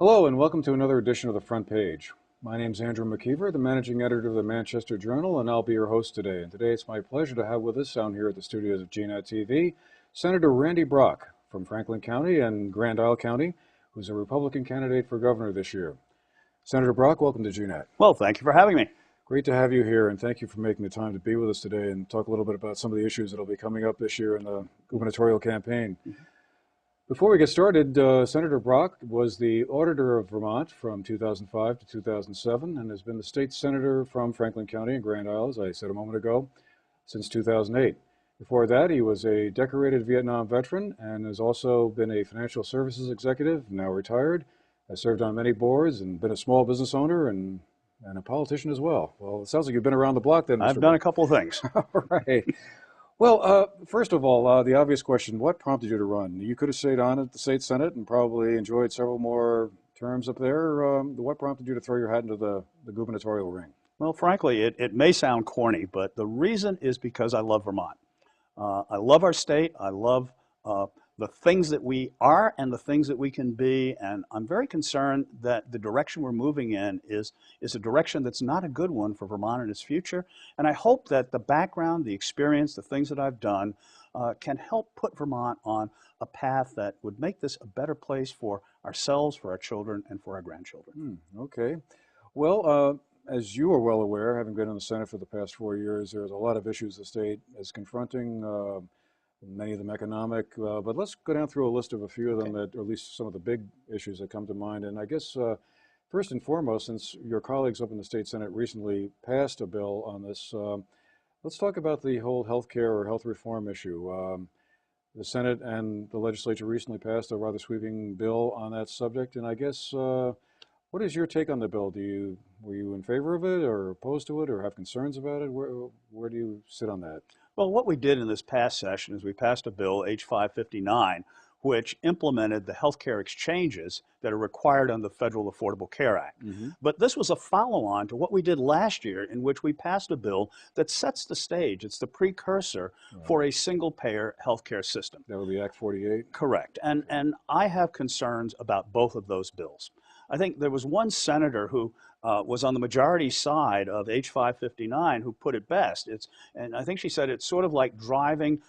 Hello and welcome to another edition of the Front Page. My name is Andrew McKeever, the managing editor of the Manchester Journal, and I'll be your host today. And today it's my pleasure to have with us down here at the studios of GNET TV, Senator Randy Brock from Franklin County and Grand Isle County, who's a Republican candidate for governor this year. Senator Brock, welcome to GNET. Well, thank you for having me. Great to have you here, and thank you for making the time to be with us today and talk a little bit about some of the issues that will be coming up this year in the gubernatorial campaign. Before we get started, Senator Brock was the auditor of Vermont from 2005 to 2007 and has been the state senator from Franklin County and Grand Isle, as I said a moment ago, since 2008. Before that, he was a decorated Vietnam veteran and has also been a financial services executive, now retired, has served on many boards and been a small business owner and a politician as well. Well, it sounds like you've been around the block then, Mr. I've done a couple of things. All right. Well, first of all, the obvious question, what prompted you to run? You could have stayed on at the state senate and probably enjoyed several more terms up there. What prompted you to throw your hat into the gubernatorial ring? Well, frankly, it may sound corny, but the reason is because I love Vermont. I love our state. I love the things that we are and the things that we can be, and I'm very concerned that the direction we're moving in is a direction that's not a good one for Vermont and its future. And I hope that the background, the experience, the things that I've done can help put Vermont on a path that would make this a better place for ourselves, for our children, and for our grandchildren. Okay. Well, as you are well aware, having been in the Senate for the past 4 years, there's a lot of issues the state is confronting. Many of them economic, but let's go down through a list of a few of them, that, or at least some of the big issues that come to mind. And I guess first and foremost, since your colleagues up in the state Senate recently passed a bill on this, let's talk about the whole health care or health reform issue. The Senate and the legislature recently passed a rather sweeping bill on that subject, and I guess what is your take on the bill? Were you in favor of it or opposed to it or have concerns about it? Where do you sit on that? Well, what we did in this past session is we passed a bill, H559, which implemented the healthcare exchanges that are required under the Federal Affordable Care Act. But this was a follow-on to what we did last year, in which we passed a bill that sets the stage. It's the precursor for a single-payer healthcare system. That would be Act 48? Correct. And I have concerns about both of those bills. I think there was one senator who was on the majority side of H559 who put it best. And I think she said it's sort of like driving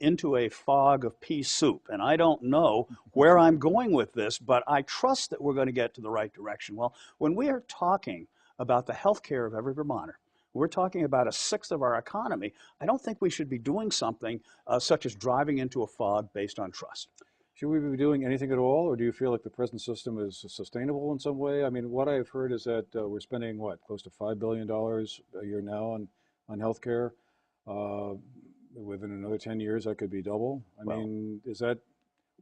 into a fog of pea soup. And I don't know where I'm going with this, but I trust that we're going to get to the right direction. Well, when we are talking about the health care of every Vermonter, we're talking about a sixth of our economy. I don't think we should be doing something such as driving into a fog based on trust. Should we be doing anything at all, or do you feel like the present system is sustainable in some way? I mean, what I've heard is that we're spending, close to $5 billion a year now on healthcare. Within another 10 years, that could be double. I mean, is that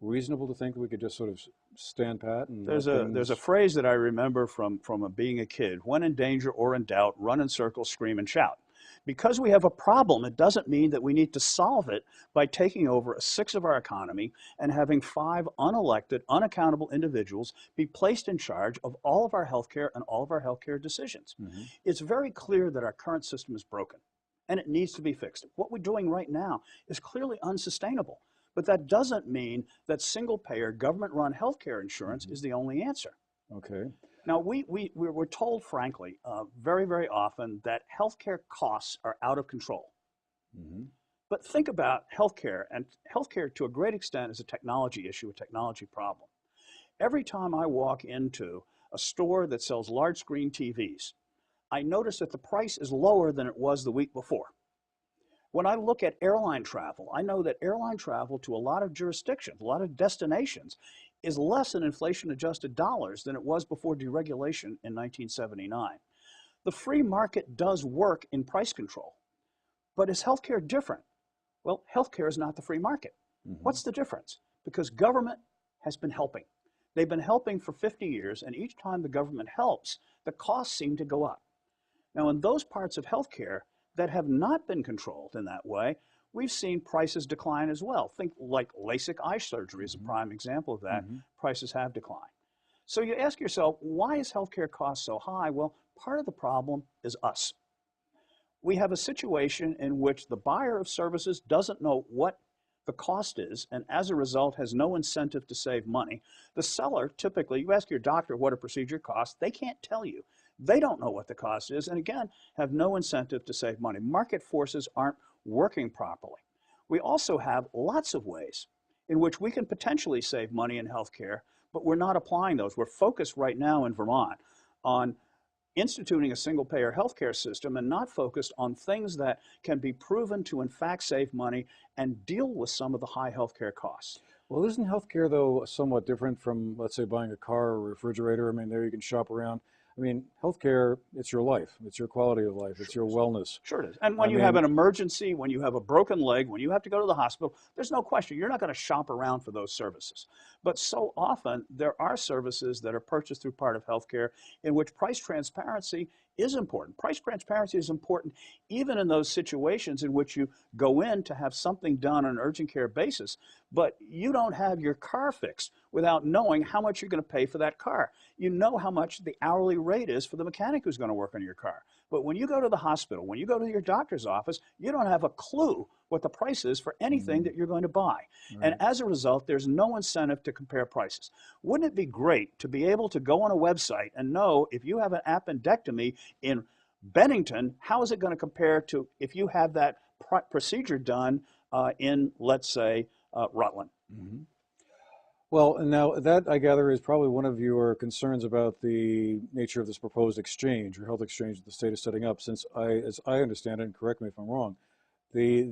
reasonable to think that we could just sort of stand pat? And there's a phrase that I remember from being a kid: when in danger or in doubt, run in circles, scream and shout. Because we have a problem, it doesn't mean that we need to solve it by taking over a sixth of our economy and having 5 unelected, unaccountable individuals be placed in charge of all of our healthcare and all of our healthcare decisions. It's very clear that our current system is broken and it needs to be fixed. What we're doing right now is clearly unsustainable, but that doesn't mean that single-payer, government-run healthcare insurance is the only answer. Okay. Now, we're told, frankly, very, very often that healthcare costs are out of control. But think about healthcare, and healthcare to a great extent is a technology issue, a technology problem. Every time I walk into a store that sells large screen TVs, I notice that the price is lower than it was the week before. When I look at airline travel, I know that airline travel to a lot of jurisdictions, a lot of destinations, is less in inflation-adjusted dollars than it was before deregulation in 1979. The free market does work in price control, but is healthcare different? Well, healthcare is not the free market. What's the difference? Because government has been helping. They've been helping for 50 years, and each time the government helps, the costs seem to go up. Now, in those parts of healthcare that have not been controlled in that way, we've seen prices decline as well. Think like LASIK eye surgery is a prime example of that. Prices have declined. So you ask yourself, why is healthcare costs so high? Well, part of the problem is us. We have a situation in which the buyer of services doesn't know what the cost is, and as a result has no incentive to save money. The seller, typically, you ask your doctor what a procedure costs, they can't tell you. They don't know what the cost is, and again, have no incentive to save money. Market forces aren't working properly. We also have lots of ways in which we can potentially save money in healthcare, but we're not applying those. We're focused right now in Vermont on instituting a single payer healthcare system and not focused on things that can be proven to in fact save money and deal with some of the high healthcare costs. Well, isn't healthcare, though, somewhat different from, let's say, buying a car or a refrigerator? I mean, there you can shop around. I mean, healthcare, it's your life, it's your quality of life, it's your wellness. Sure it is. And I when you have mean, an emergency, when you have a broken leg, when you have to go to the hospital, there's no question you're not going to shop around for those services. But so often there are services that are purchased through part of healthcare in which price transparency is important. Price transparency is important even in those situations in which you go in to have something done on an urgent care basis, but you don't have your car fixed without knowing how much you're going to pay for that car. You know how much the hourly rate is for the mechanic who's going to work on your car. But when you go to the hospital, when you go to your doctor's office, you don't have a clue what the price is for anything that you're going to buy. And right. as a result, there's no incentive to compare prices. Wouldn't it be great to be able to go on a website and know if you have an appendectomy in Bennington, how is it going to compare to if you have that procedure done in, let's say, Rutland? Mm-hmm. Well, and now that I gather is probably one of your concerns about the nature of this proposed exchange or health exchange that the state is setting up, since as I understand it, and correct me if I'm wrong, the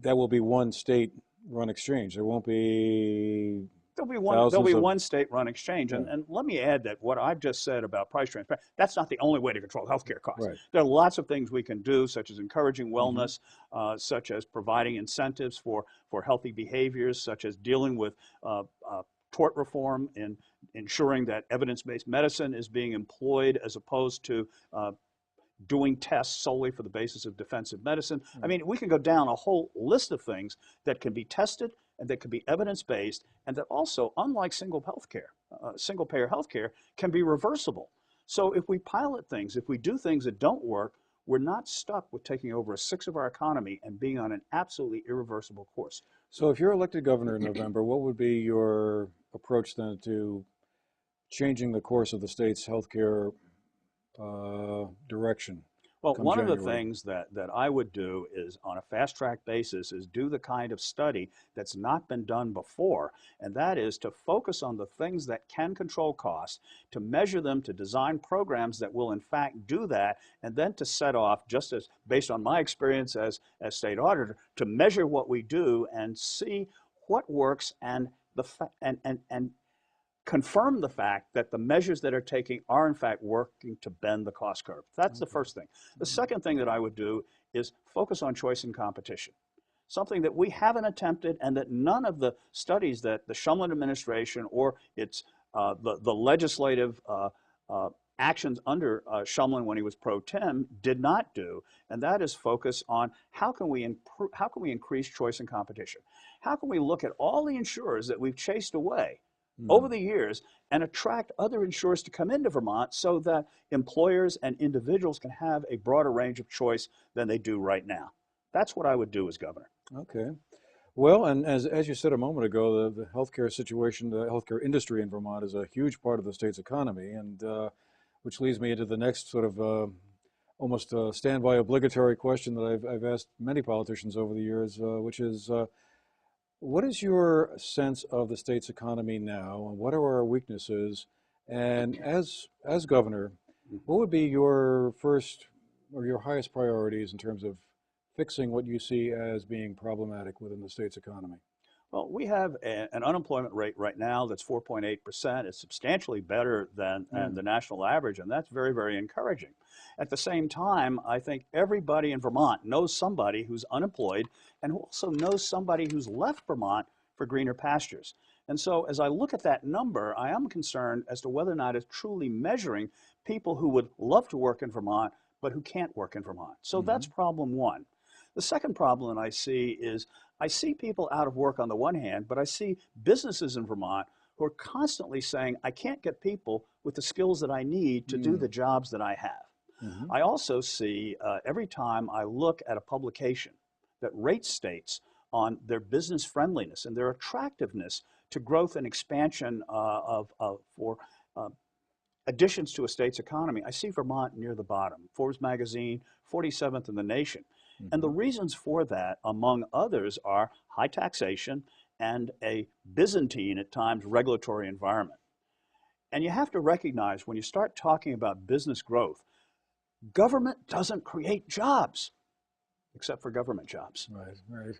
that will be one state-run exchange. There won't be There'll thousands be of, one state-run exchange. yeah, And let me add that what I've just said about price transparency, that's not the only way to control healthcare costs. right. There are lots of things we can do, such as encouraging Hmm. wellness, such as providing incentives for healthy behaviors, such as dealing with tort reform and ensuring that evidence-based medicine is being employed as opposed to doing tests solely for the basis of defensive medicine. I Right. mean, we can go down a whole list of things that can be tested and that can be evidence-based, and that also, unlike single payer healthcare, can be reversible. So if we pilot things, if we do things that don't work, we're not stuck with taking over a sixth of our economy and being on an absolutely irreversible course. So if you're elected governor in November, what would be your approach then to changing the course of the state's healthcare direction Well, come one of the January? things that I would do is on a fast track basis is do the kind of study that's not been done before, and that is to focus on the things that can control costs, to measure them, to design programs that will in fact do that, and then to set off, just as based on my experience as state auditor, to measure what we do and see what works and and confirm the fact that the measures that are taking are in fact working to bend the cost curve. That's the Okay. first thing. The second thing that I would do is focus on choice and competition, something that we haven't attempted and that none of the studies that the Shumlin administration or its the legislative actions under Shumlin when he was pro tem did not do, and that is focus on how can we increase choice and competition? How can we look at all the insurers that we've chased away over Hmm. the years and attract other insurers to come into Vermont so that employers and individuals can have a broader range of choice than they do right now? That's what I would do as governor. Okay. Well, and as you said a moment ago, the healthcare situation, the healthcare industry in Vermont is a huge part of the state's economy, and which leads me into the next sort of almost standby obligatory question that I've asked many politicians over the years, which is, what is your sense of the state's economy now, and what are our weaknesses? And as governor, what would be your first or your highest priorities in terms of fixing what you see as being problematic within the state's economy? Well, we have an unemployment rate right now that's 4.8%. It's substantially better than Yeah. the national average, and that's very, very encouraging. At the same time, I think everybody in Vermont knows somebody who's unemployed and who also knows somebody who's left Vermont for greener pastures. And so as I look at that number, I am concerned as to whether or not it's truly measuring people who would love to work in Vermont, but who can't work in Vermont. So that's Hmm. problem one. The second problem that I see is I see people out of work on the one hand, but I see businesses in Vermont who are constantly saying, I can't get people with the skills that I need to do Mm. the jobs that I have. Hmm. I also see every time I look at a publication that rates states on their business friendliness and their attractiveness to growth and expansion for uh, additions to a state's economy. I see Vermont near the bottom. Forbes magazine, 47th in the nation. And the reasons for that, among others, are high taxation and a Byzantine, at times, regulatory environment. And you have to recognize when you start talking about business growth, government doesn't create jobs, except for government jobs. Right, right.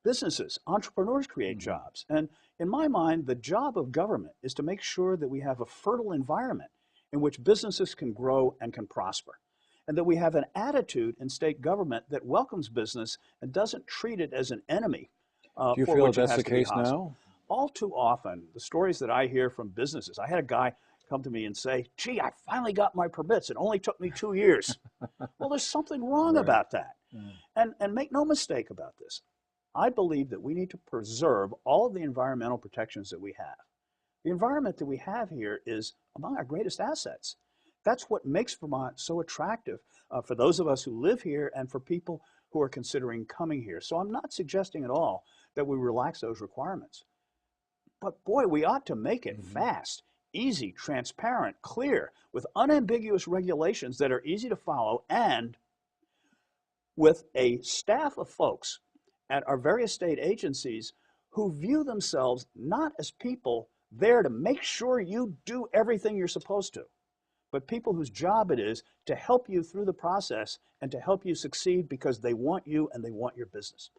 Businesses, entrepreneurs create jobs. And in my mind, the job of government is to make sure that we have a fertile environment in which businesses can grow and can prosper. And that we have an attitude in state government that welcomes business and doesn't treat it as an enemy Do you for feel that which it that's has the to be case hostile. now? All too often, the stories that I hear from businesses, I had a guy come to me and say, gee, I finally got my permits. It only took me 2 years. Well, there's something wrong Right. about that. And make no mistake about this. I believe that we need to preserve all of the environmental protections that we have. The environment that we have here is among our greatest assets. That's what makes Vermont so attractive for those of us who live here and for people who are considering coming here. So I'm not suggesting at all that we relax those requirements. But boy, we ought to make it fast, easy, transparent, clear, with unambiguous regulations that are easy to follow, and with a staff of folks at our various state agencies who view themselves not as people there to make sure you do everything you're supposed to, but people whose job it is to help you through the process and to help you succeed because they want you and they want your business.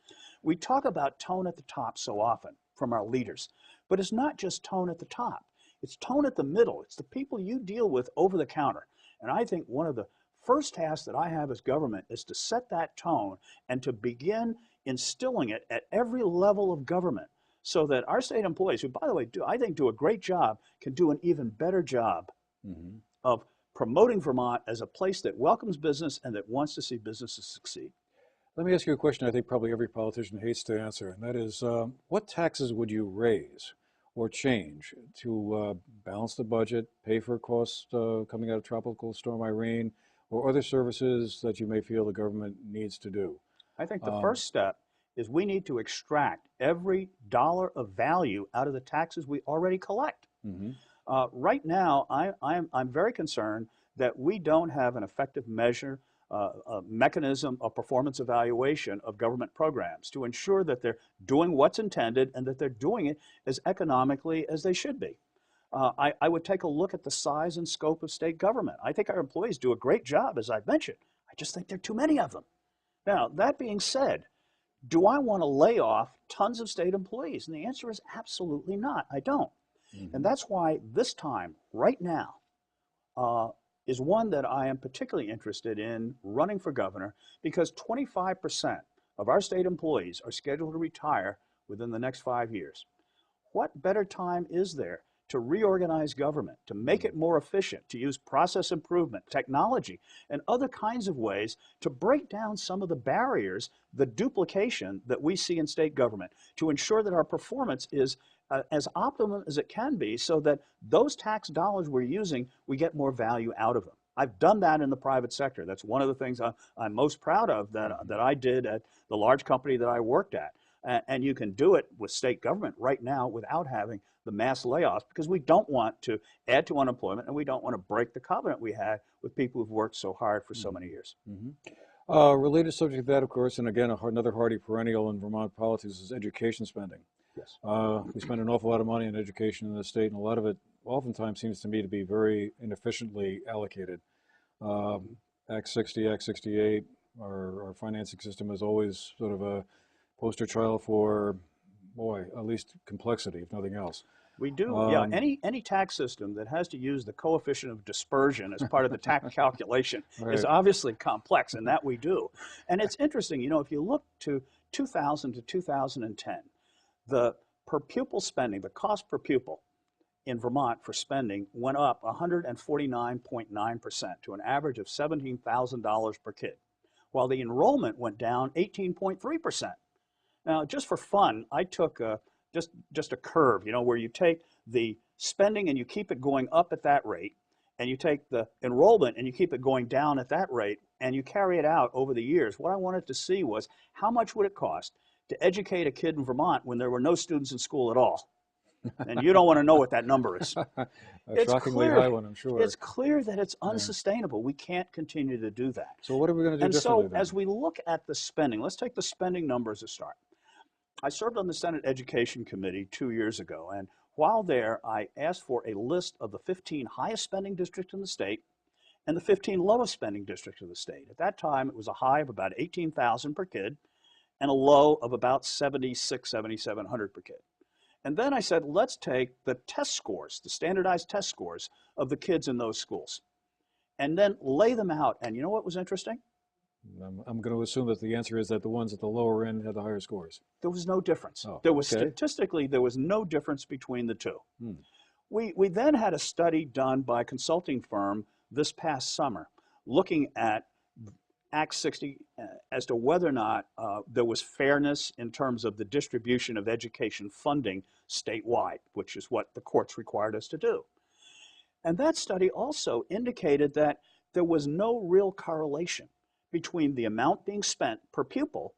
We talk about tone at the top so often from our leaders, but it's not just tone at the top. It's tone at the middle. It's the people you deal with over the counter. And I think one of the first tasks that I have as government is to set that tone and to begin instilling it at every level of government so that our state employees, who, by the way, I think do a great job, can do an even better job of promoting Vermont as a place that welcomes business and that wants to see businesses succeed. Let me ask you a question I think probably every politician hates to answer, and that is, what taxes would you raise or change to balance the budget, pay for costs coming out of Tropical Storm Irene, or other services that you may feel the government needs to do? I think the Um, first step is we need to extract every dollar of value out of the taxes we already collect. mhm. Right now, I'm very concerned that we don't have an effective measure, a mechanism of performance evaluation of government programs to ensure that they're doing what's intended and that they're doing it as economically as they should be. I would take a look at the size and scope of state government. I think our employees do a great job, as I've mentioned. I just think there are too many of them. Now, that being said, do I want to lay off tons of state employees? And the answer is absolutely not. I don't. And that's why this time, right now, is one that I am particularly interested in running for governor because 25% of our state employees are scheduled to retire within the next 5 years. What better time is there to reorganize government, to make it more efficient, to use process improvement, technology, and other kinds of ways to break down some of the barriers, the duplication that we see in state government, to ensure that our performance is as optimum as it can be so that those tax dollars we're using, we get more value out of them. I've done that in the private sector. That's one of the things I'm most proud of that I did at the large company that I worked at. And you can do it with state government right now without having the mass layoffs because we don't want to add to unemployment and we don't want to break the covenant we had with people who've worked so hard for so many years. Related subject to that, of course, and again, another hardy perennial in Vermont politics is education spending. Yes. We spend an awful lot of money on education in the state, and a lot of it oftentimes seems to me to be very inefficiently allocated. Act 60, Act 68, our financing system is always sort of a poster child for, boy, at least complexity, if nothing else. We do, yeah. Um, Any tax system that has to use the coefficient of dispersion as part of the tax calculation is right. obviously complex, and that we do. And it's interesting, you know, if you look to 2000 to 2010, the per pupil spending, the cost per pupil in Vermont for spending went up 149.9% to an average of $17,000 per kid, while the enrollment went down 18.3%. Now, just for fun, I took just a curve, you know, where you take the spending and you keep it going up at that rate, and you take the enrollment and you keep it going down at that rate, and you carry it out over the years. What I wanted to see was how much would it cost to educate a kid in Vermont when there were no students in school at all. And you don't want to know what that number is. A It's shockingly clear, high one, I'm it's sure. clear that it's Yeah. unsustainable. We can't continue to do that. So what are we going to do And differently so then? as we look at the spending, let's take the spending number as a start. I served on the Senate Education Committee 2 years ago, and while there, I asked for a list of the 15 highest spending districts in the state and the 15 lowest spending districts of the state. At that time, it was a high of about 18,000 per kid and a low of about 76, 7,700 per kid. And then I said, let's take the test scores, the standardized test scores of the kids in those schools, and then lay them out. And you know what was interesting? I'm going to assume that the answer is that the ones at the lower end had the higher scores. There was no difference. Oh, There was okay. statistically, there was no difference between the two. Hmm. We then had a study done by a consulting firm this past summer looking at Act 60 as to whether or not there was fairness in terms of the distribution of education funding statewide, which is what the courts required us to do. And that study also indicated that there was no real correlation between the amount being spent per pupil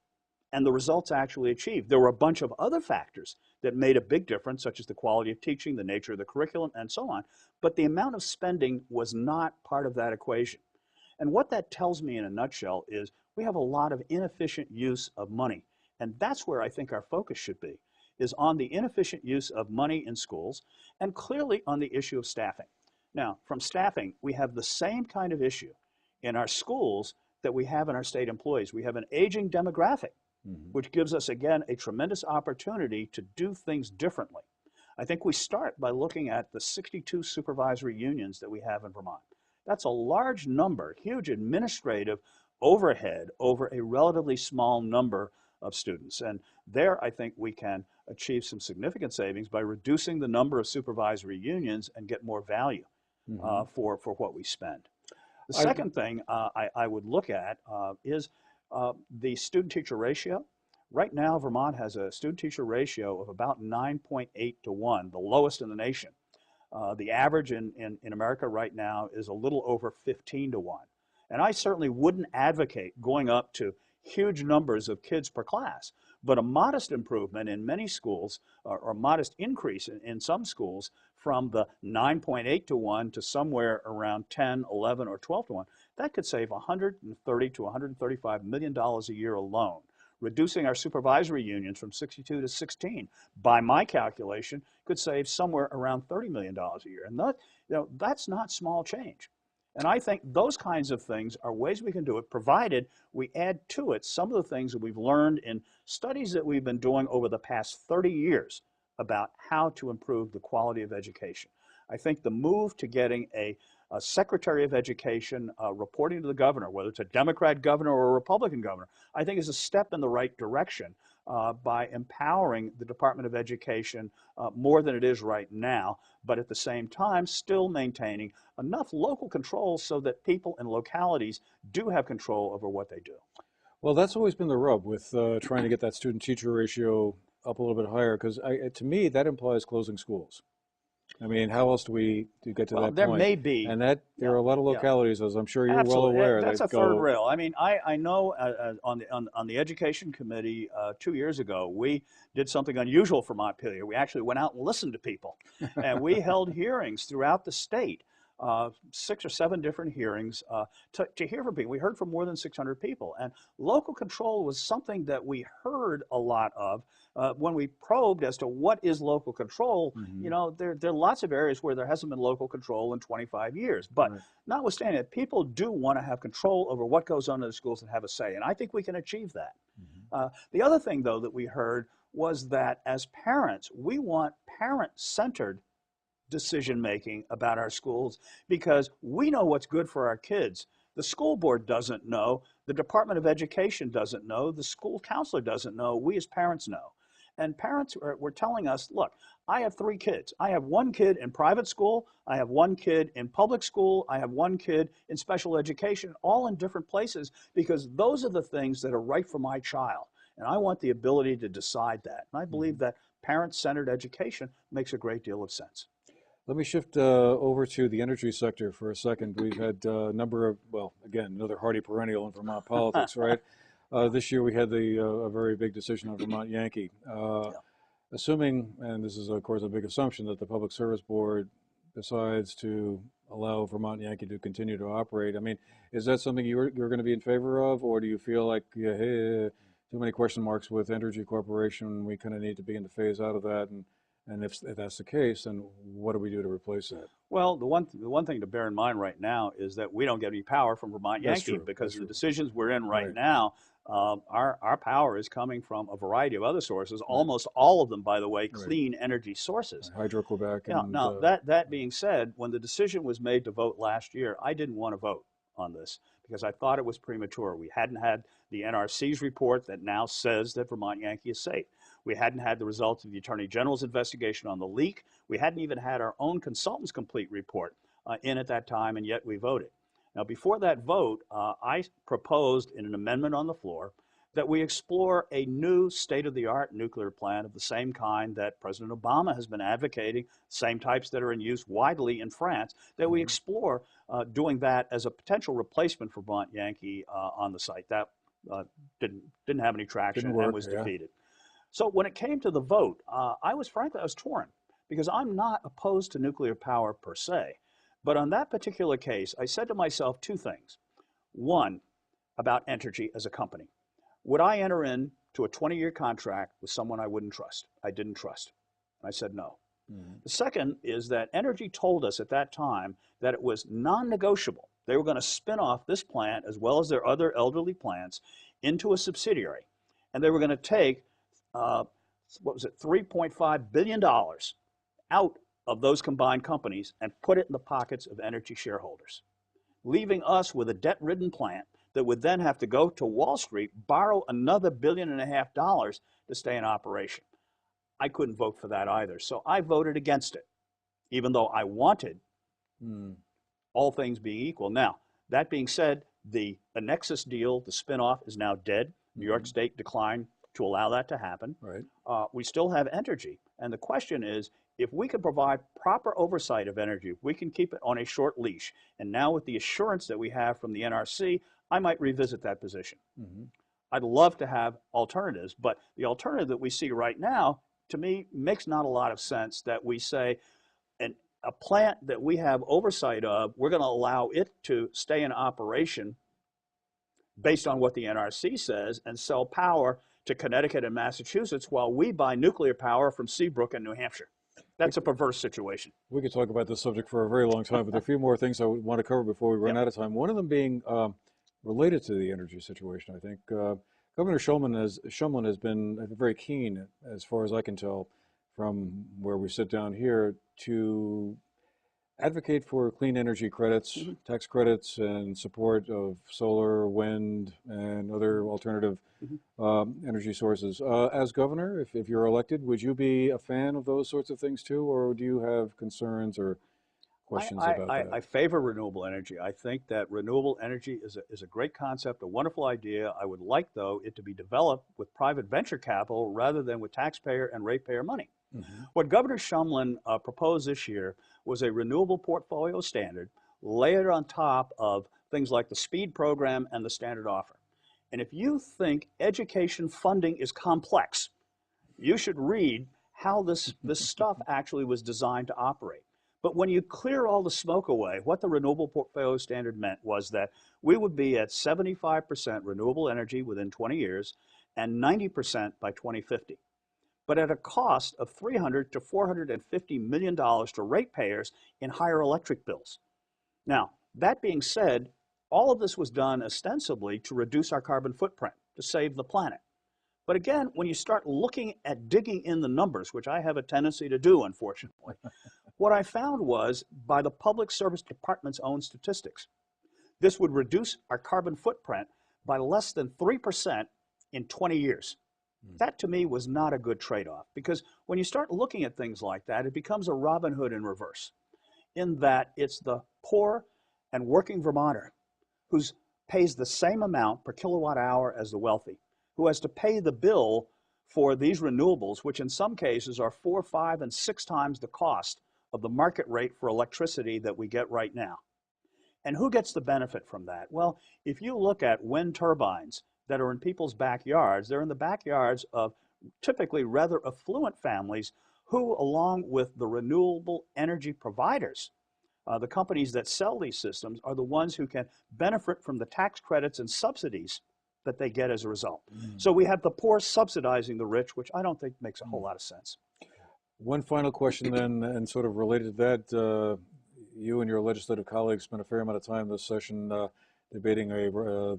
and the results actually achieved. There were a bunch of other factors that made a big difference, such as the quality of teaching, the nature of the curriculum, and so on. But the amount of spending was not part of that equation. And what that tells me in a nutshell is we have a lot of inefficient use of money. And that's where I think our focus should be, is on the inefficient use of money in schools and clearly on the issue of staffing. Now, from staffing, we have the same kind of issue in our schools that we have in our state employees. We have an aging demographic, which gives us, again, a tremendous opportunity to do things differently. I think we start by looking at the 62 supervisory unions that we have in Vermont. That's a large number, huge administrative overhead over a relatively small number of students. And there, I think we can achieve some significant savings by reducing the number of supervisory unions and get more value for what we spend. The I, second thing I would look at is the student-teacher ratio. Right now, Vermont has a student-teacher ratio of about 9.8 to 1, the lowest in the nation. The average in America right now is a little over 15 to 1. And I certainly wouldn't advocate going up to huge numbers of kids per class, but a modest improvement in many schools, or modest increase in some schools from the 9.8 to 1 to somewhere around 10, 11, or 12 to 1, that could save $130 to $135 million a year alone. Reducing our supervisory unions from 62 to 16, by my calculation, could save somewhere around $30 million a year. And that's not small change. And I think those kinds of things are ways we can do it, provided we add to it some of the things that we've learned in studies that we've been doing over the past 30 years about how to improve the quality of education. I think the move to getting a Secretary of Education reporting to the governor, whether it's a Democrat governor or a Republican governor, I think is a step in the right direction by empowering the Department of Education more than it is right now, but at the same time still maintaining enough local control so that people in localities do have control over what they do. well, that's always been the rub with trying to get that student-teacher ratio up a little bit higher, because to me, that implies closing schools. I mean, how else do we get to Well, that there point? may be, And that there yeah, are a lot of yeah. localities, as I'm sure you're well Absolutely, aware, that's a that third go, rail. I mean, I know on the education committee 2 years ago, we did something unusual for Montpelier. We actually went out and listened to people, and we held hearings throughout the state, 6 or 7 different hearings to hear from people. We heard from more than 600 people, and local control was something that we heard a lot of. When we probed as to what is local control, you know, there are lots of areas where there hasn't been local control in 25 years. But right. notwithstanding it, people do want to have control over what goes on in the schools and have a say. And I think we can achieve that. The other thing, though, that we heard was that as parents, we want parent-centered decision making about our schools because we know what's good for our kids. The school board doesn't know, the Department of Education doesn't know, the school counselor doesn't know, we as parents know. And parents were telling us, look, I have 3 kids. I have 1 kid in private school, I have 1 kid in public school, I have 1 kid in special education, all in different places because those are the things that are right for my child. And I want the ability to decide that. And I believe that parent-centered education makes a great deal of sense. Let me shift over to the energy sector for a second. We've had a number of, well, again, another hardy perennial in Vermont politics, right? This year we had a very big decision on Vermont Yankee. Yeah. Assuming, and this is of course a big assumption, that the Public Service Board decides to allow Vermont Yankee to continue to operate, I mean, is that something you're going to be in favor of, or do you feel like, yeah, hey, too many question marks with Energy Corporation, we kind of need to begin to phase out of that, and if that's the case, then what do we do to replace that? Well, the one thing to bear in mind right now is that we don't get any power from Vermont That's Yankee true. That's because the true. decisions we're in right Right. now, our power is coming from a variety of other sources. Right. Almost all of them, by the way, Right. clean energy sources. Hydro-Quebec Yeah. and Now that being said, when the decision was made to vote last year, I didn't want to vote on this because I thought it was premature. We hadn't had the NRC's report that now says that Vermont Yankee is safe. We hadn't had the results of the Attorney General's investigation on the leak. We hadn't even had our own consultant's complete report in at that time, and yet we voted. Now, before that vote, I proposed in an amendment on the floor that we explore a new state-of-the-art nuclear plant of the same kind that President Obama has been advocating, same types that are in use widely in France, that we Mhm. explore doing that as a potential replacement for Vermont Yankee on the site. That uh, didn't have any Didn't traction and work, was yeah. defeated. So when it came to the vote, I was torn because I'm not opposed to nuclear power per se. But on that particular case, I said to myself two things. One, about Entergy as a company. Would I enter into a 20-year contract with someone I wouldn't trust? I didn't trust. I said no. Mhm. The second is that Entergy told us at that time that it was non-negotiable. They were going to spin off this plant as well as their other elderly plants into a subsidiary. And they were going to take, uh, what was it, $3.5 billion out of those combined companies and put it in the pockets of Entergy shareholders, leaving us with a debt-ridden plant that would then have to go to Wall Street, borrow another $1.5 billion to stay in operation. I couldn't vote for that either. So I voted against it, even though I wanted Mm. all things being equal. Now, that being said, the Nexus deal, the spinoff, is now dead. New York Mhm. State declined to allow that to happen. Right. We still have Entergy. And the question is, if we can provide proper oversight of energy, we can keep it on a short leash. And now with the assurance that we have from the NRC, I might revisit that position. Mhm. I'd love to have alternatives, but the alternative that we see right now, to me, makes not a lot of sense that we say an, a plant that we have oversight of, we're going to allow it to stay in operation based on what the NRC says and sell power to Connecticut and Massachusetts while we buy nuclear power from Seabrook and New Hampshire. We, That's a perverse situation. we could talk about this subject for a very long time, but there are a few more things I would want to cover before we run Yep. out of time. One of them being related to the energy situation, I think. Governor Shumlin has been very keen, as far as I can tell, from where we sit down here, to advocate for clean energy credits, Mm-hmm. tax credits, and support of solar, wind, and other alternative Mm-hmm. energy sources. As governor, if you're elected, would you be a fan of those sorts of things too, or do you have concerns or questions about that? I favor renewable energy. I think that renewable energy is a great concept, a wonderful idea. I would like, though, it to be developed with private venture capital rather than with taxpayer and ratepayer money. Hmm. What Governor Shumlin proposed this year was a renewable portfolio standard layered on top of things like the SPEED program and the standard offer. And if you think education funding is complex, you should read how this stuff actually was designed to operate. But when you clear all the smoke away, what the renewable portfolio standard meant was that we would be at 75% renewable energy within 20 years and 90% by 2050, but at a cost of $300 to $450 million to ratepayers in higher electric bills. Now, that being said, all of this was done ostensibly to reduce our carbon footprint, to save the planet. But again, when you start looking at digging in the numbers, which I have a tendency to do, unfortunately, what I found was by the Public Service Department's own statistics, this would reduce our carbon footprint by less than 3% in 20 years. That to me was not a good trade-off because when you start looking at things like that, it becomes a Robin Hood in reverse, in that it's the poor and working Vermonter who pays the same amount per kilowatt hour as the wealthy, who has to pay the bill for these renewables, which in some cases are 4, 5, and 6 times the cost of the market rate for electricity that we get right now. And who gets the benefit from that? Well, if you look at wind turbines, that are in people's backyards. They're in the backyards of typically rather affluent families who, along with the renewable energy providers, the companies that sell these systems, are the ones who can benefit from the tax credits and subsidies that they get as a result. Mm. So we have the poor subsidizing the rich, which I don't think makes a whole lot of sense. One final question then, and sort of related to that, you and your legislative colleagues spent a fair amount of time this session debating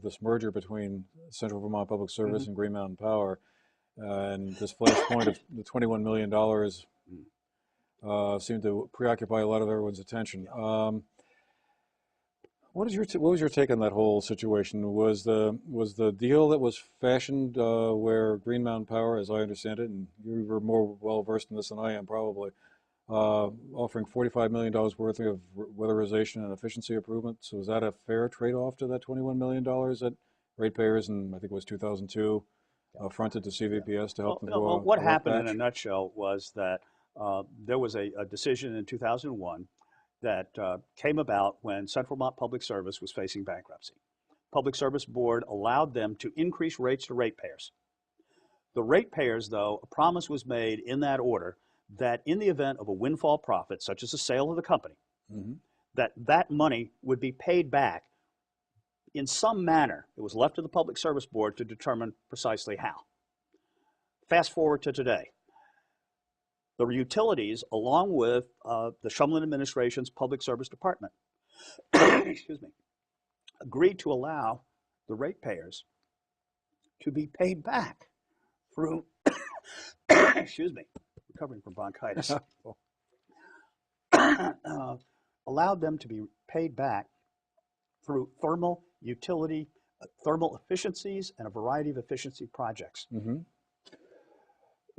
this merger between Central Vermont Public Service and Green Mountain Power. And this flashpoint of the $21 million seemed to preoccupy a lot of everyone's attention. What was your take on that whole situation? Was the deal that was fashioned where Green Mountain Power, as I understand it, and you were more well versed in this than I am probably, offering $45 million worth of weatherization and efficiency improvements? So was that a fair trade-off to that $21 million that ratepayers in, I think it was 2002, fronted to CVPS to help them go what a rough happened in patch? a nutshell was that there was a decision in 2001 that came about when Central Vermont Public Service was facing bankruptcy. Public Service Board allowed them to increase rates to ratepayers. The ratepayers, though, a promise was made in that order that in the event of a windfall profit, such as the sale of the company, that money would be paid back in some manner. It was left to the Public Service Board to determine precisely how. Fast forward to today. The utilities, along with the Shumlin administration's Public Service Department, excuse me, agreed to allow the ratepayers to be paid back through, excuse me, recovering from bronchitis, allowed them to be paid back through thermal efficiencies and a variety of efficiency projects.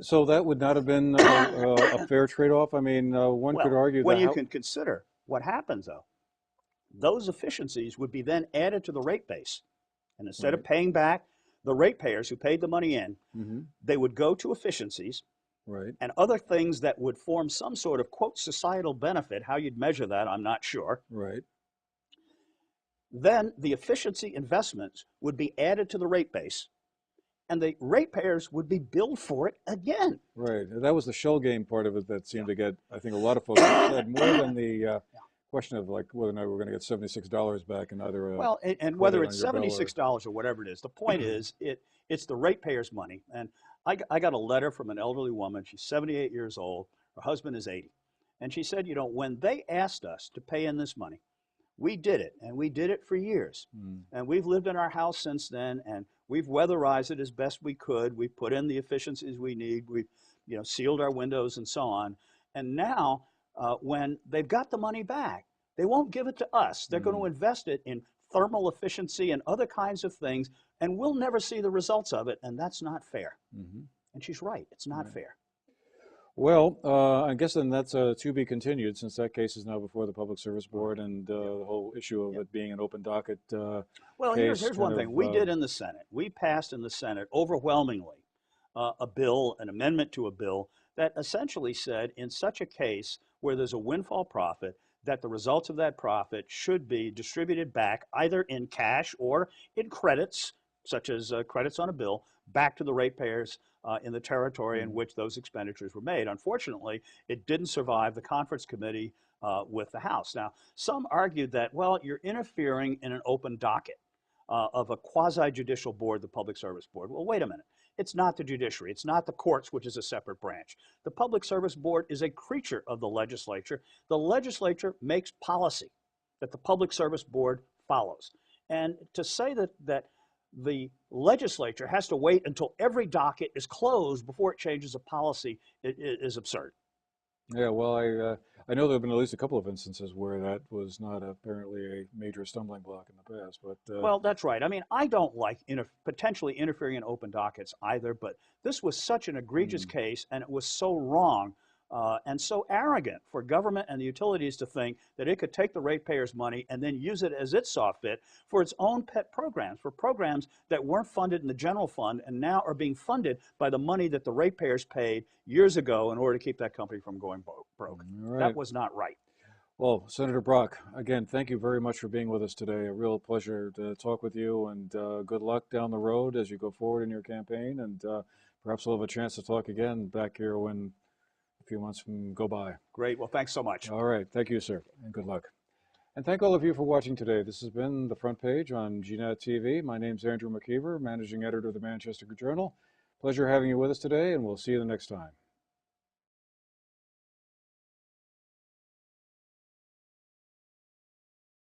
So that would not have been a fair trade-off? I mean, one could argue when that you can consider what happens, though, those efficiencies would be then added to the rate base. And instead of paying back the ratepayers who paid the money in, they would go to efficiencies and other things that would form some sort of, quote, societal benefit. How you'd measure that, I'm not sure. Then the efficiency investments would be added to the rate base, and the ratepayers would be billed for it again. That was the shell game part of it that seemed to get, I think, a lot of folks upset, more than the question of like whether or not we're going to get $76 back in either and whether it's $76 or whatever it is. The point is, it's the ratepayers' money. And I got a letter from an elderly woman. She's 78 years old. Her husband is 80. And she said, you know, when they asked us to pay in this money, we did it, and we did it for years. And we've lived in our house since then, and we've weatherized it as best we could. We've put in the efficiencies we need. We've, you know, sealed our windows and so on. And now, when they've got the money back, they won't give it to us. They're going to invest it in thermal efficiency and other kinds of things, and we'll never see the results of it, and that's not fair. And she's right. It's not fair. Well, I guess then that's to be continued, since that case is now before the Public Service Board, and the whole issue of it being an open docket well, here's one thing. We did in the Senate. We passed in the Senate overwhelmingly a bill, an amendment to a bill that essentially said in such a case where there's a windfall profit, that the results of that profit should be distributed back either in cash or in credits, such as credits on a bill, back to the ratepayers in the territory in which those expenditures were made. Unfortunately, it didn't survive the conference committee with the House. Now, some argued that, well, you're interfering in an open docket of a quasi-judicial board, the Public Service Board. Well, wait a minute. It's not the judiciary. It's not the courts, which is a separate branch. The Public Service Board is a creature of the legislature. The legislature makes policy that the Public Service Board follows. And to say that the legislature has to wait until every docket is closed before it changes a policy is absurd. Yeah, well, I know there have been at least a couple of instances where that was not apparently a major stumbling block in the past. But well, that's right. I mean, I don't like potentially interfering in open dockets either, but this was such an egregious case, and it was so wrong and so arrogant for government and the utilities to think that it could take the ratepayers' money and then use it as it saw fit for its own pet programs, for programs that weren't funded in the general fund and now are being funded by the money that the ratepayers paid years ago in order to keep that company from going broke. That was not right. Well, Senator Brock, again, thank you very much for being with us today. A real pleasure to talk with you, and good luck down the road as you go forward in your campaign. And perhaps we'll have a chance to talk again back here when a few months go by. Great. Well, thanks so much. All right. Thank you, sir, and good luck. And thank all of you for watching today. This has been The Front Page on GNAT TV. My name's Andrew McKeever, Managing Editor of the Manchester Journal. Pleasure having you with us today, and we'll see you the next time.